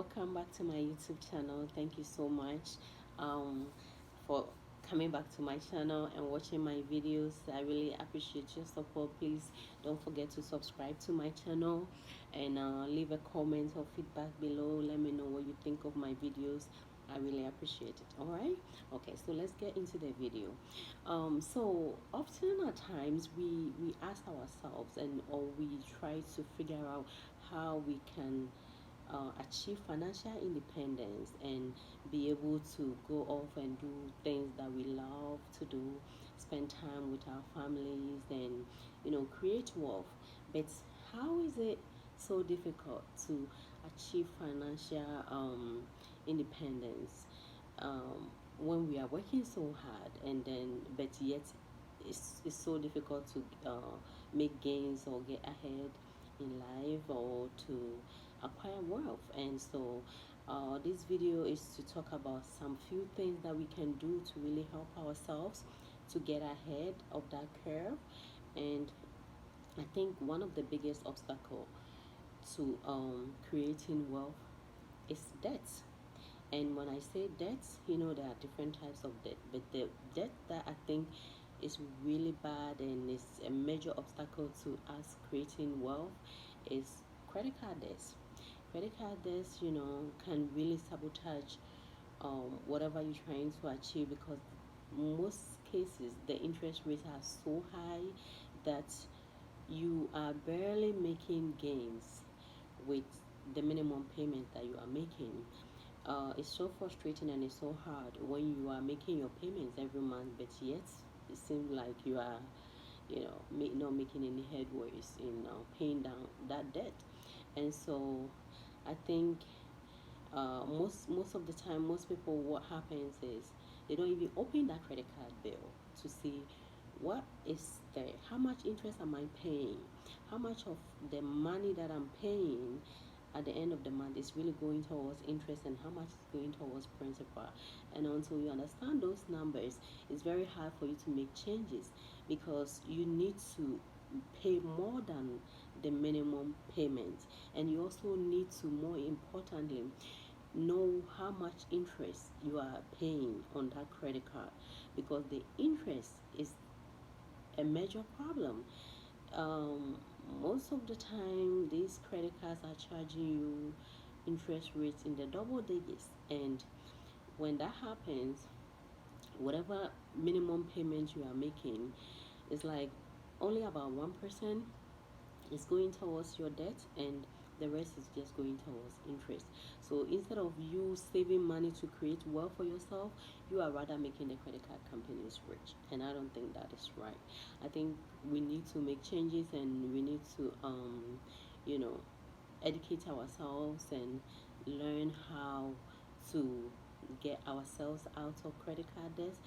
welcome back to my YouTube channel. Thank you so much um, for coming back to my channel and watching my videos. I really appreciate your support. Please don't forget to subscribe to my channel and leave a comment or feedback below. Let me know what you think of my videos. I really appreciate it. All right, okay, so let's get into the video. So often at times we ask ourselves and or we try to figure out how we can achieve financial independence and be able to go off and do things that we love to do, spend time with our families, and create wealth. But how is it so difficult to achieve financial independence when we are working so hard, and then but yet it's so difficult to make gains or get ahead in life or to acquire wealth? And so this video is to talk about some few things that we can do to really help ourselves to get ahead of that curve. And I think one of the biggest obstacle to creating wealth is debt. And when I say debt, there are different types of debt, but the debt that I think is really bad and is a major obstacle to us creating wealth is credit card debts. Credit card debts, can really sabotage whatever you're trying to achieve, because most cases the interest rates are so high that you are barely making gains with the minimum payment that you are making. It's so frustrating and it's so hard when you are making your payments every month, but yet it seems like you are, not making any headways in paying down that debt. And so I think most of the time, most people, what happens is they don't even open that credit card bill to see what is there, how much interest am I paying, how much of the money that I'm paying at the end of the month is really going towards interest and how much is going towards principal. And until you understand those numbers, it's very hard for you to make changes, because you need to pay more than the minimum payment, and you also need to, more importantly, know how much interest you are paying on that credit card, because the interest is a major problem. um, Most of the time these credit cards are charging you interest rates in the double digits, and when that happens, whatever minimum payment you are making is like only about 1% is going towards your debt, and the rest is just going towards interest. So instead of you saving money to create wealth for yourself, you are rather making the credit card companies rich, and I don't think that is right. I think we need to make changes, and we need to you know educate ourselves and learn how to get ourselves out of credit card debts.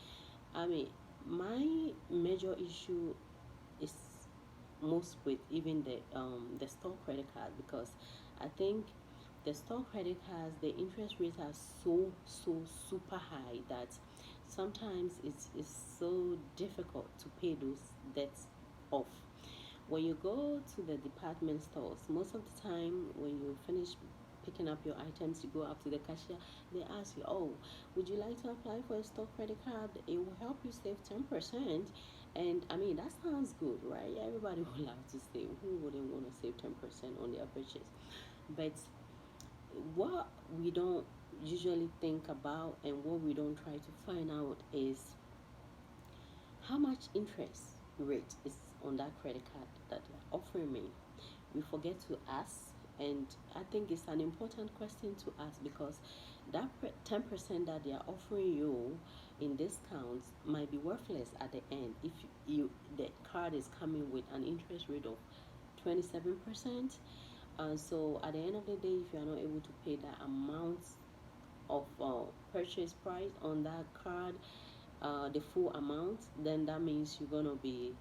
I mean, my major issue is most with even the store credit card, because I think the store credit cards, the interest rates are so super high that sometimes it's so difficult to pay those debts off. When you go to the department stores, most of the time when you finish picking up your items, you go up to the cashier, they ask you, oh, would you like to apply for a store credit card? It will help you save 10%. And I mean, that sounds good, right? Everybody would love to save. Who wouldn't want to save 10% on their purchase? But what we don't usually think about, and what we don't try to find out, is how much interest rate is on that credit card that they're offering me. We forget to ask, and I think it's an important question to ask, because that 10% that they are offering you in discounts might be worthless at the end if the card is coming with an interest rate of 27%. So at the end of the day, if you are not able to pay that amount of purchase price on that card, the full amount, then that means you're gonna be,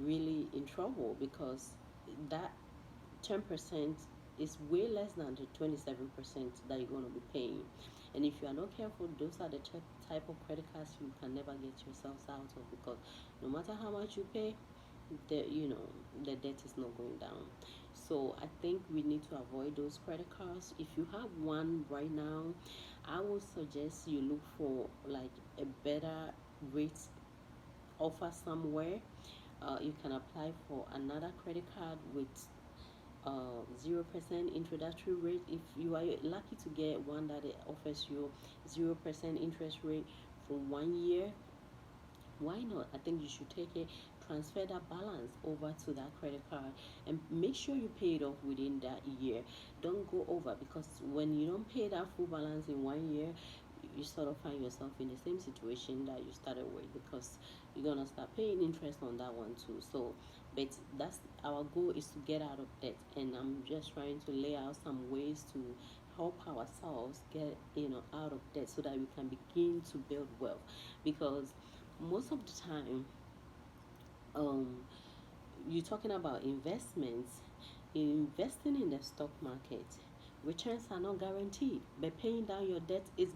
really in trouble, because that 10% is way less than the 27% that you're going to be paying. And if you are not careful, those are the type of credit cards you can never get yourselves out of, because no matter how much you pay, the debt is not going down. So I think we need to avoid those credit cards. If you have one right now, I would suggest you look for like a better rate offer somewhere. You can apply for another credit card with 0% introductory rate. If you are lucky to get one that offers you 0% interest rate for 1 year, why not? I think you should take it, transfer that balance over to that credit card, and make sure you pay it off within that year. Don't go over, because when you don't pay that full balance in 1 year, you sort of find yourself in the same situation that you started with, because you're gonna start paying interest on that one too. So, but that's our goal, is to get out of debt, and I'm just trying to lay out some ways to help ourselves get out of debt, so that we can begin to build wealth. Because most of the time, um you're talking about investments. Investing in the stock market, returns are not guaranteed, but paying down your debt is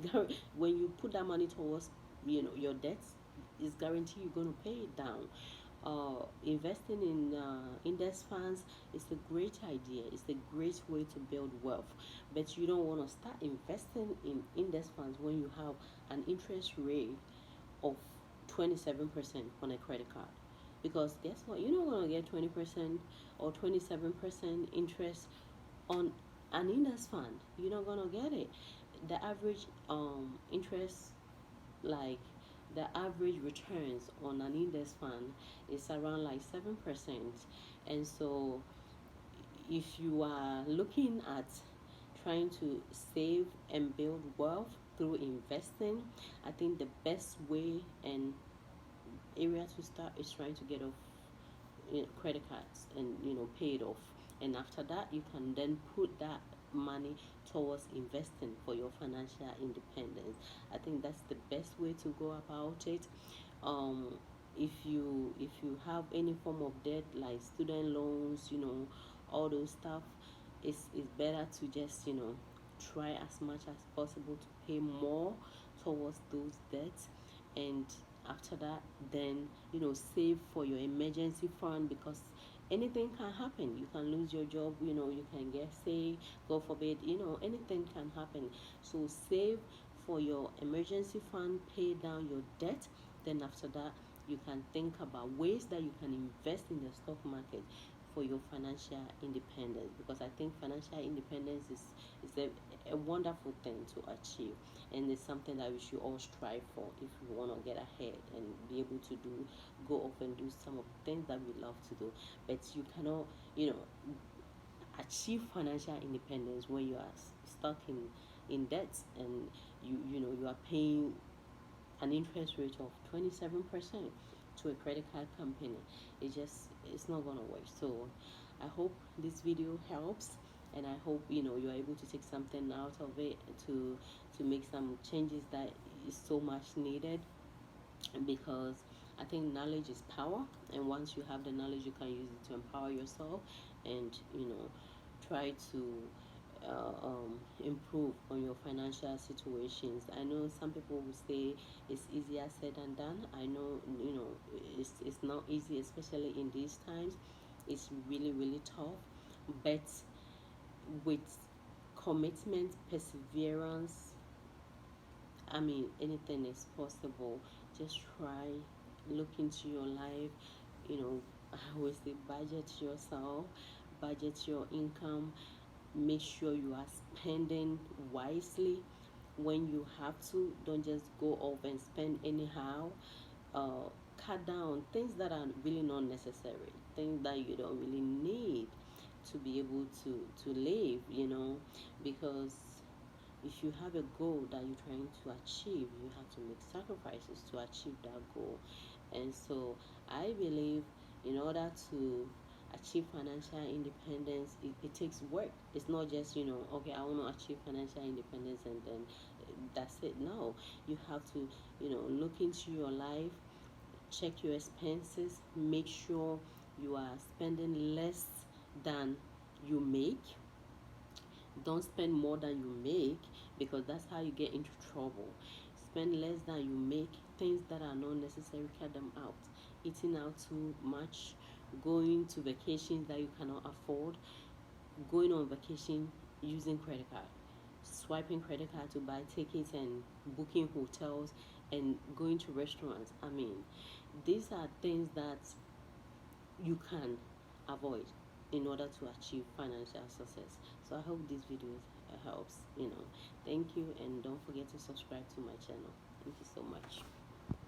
when you put that money towards your debts, is guaranteed you're going to pay it down. Investing in index funds is a great idea. It's a great way to build wealth, but you don't want to start investing in index funds when you have an interest rate of 27% on a credit card. Because guess what? You're not going to get 20% or 27% interest on an index fund. You're not going to get it. The average interest, like the average returns on an index fund, is around like 7%. And so if you are looking at trying to save and build wealth through investing, I think the best way and area to start is trying to get off credit cards, and pay it off. And after that, you can then put that money towards investing for your financial independence. I think that's the best way to go about it. um if you have any form of debt, like student loans, all those stuff, it's better to just try as much as possible to pay more towards those debts. And after that, then save for your emergency fund, because anything can happen. You can lose your job, you can get sick, god forbid, anything can happen. So save for your emergency fund, pay down your debt. Then after that, you can think about ways that you can invest in the stock market for your financial independence, because I think financial independence is a wonderful thing to achieve, and it's something that we should all strive for if we want to get ahead and be able to go off and do some of the things that we love to do. But you cannot achieve financial independence when you are stuck in debt, and you are paying an interest rate of 27% to a credit card company. It's not gonna work. So I hope this video helps, and I hope you're able to take something out of it to make some changes that is so much needed. Because I think knowledge is power, and once you have the knowledge, you can use it to empower yourself, and try to improve on your financial situations. I know some people will say it's easier said than done. I know it's not easy, especially in these times. It's really really tough, but with commitment, perseverance, I mean, anything is possible. Just try, look into your life. I always say budget yourself, budget your income, make sure you are spending wisely when you have to. Don't just go off and spend anyhow. uh, Cut down things that are really not necessary, things that you don't really need to be able to live, because if you have a goal that you're trying to achieve, you have to make sacrifices to achieve that goal. And so I believe, in order to achieve financial independence, it takes work. It's not just okay, I want to achieve financial independence and then that's it. No, you have to look into your life, check your expenses, make sure you are spending less than you make. Don't spend more than you make, because that's how you get into trouble. Spend less than you make. Things that are not necessary, cut them out. Eating out too much, going to vacations that you cannot afford, going on vacation using credit card, swiping credit card to buy tickets and booking hotels and going to restaurants. I mean, these are things that you can avoid in order to achieve financial success. So I hope this video helps. Thank you, and don't forget to subscribe to my channel. Thank you so much.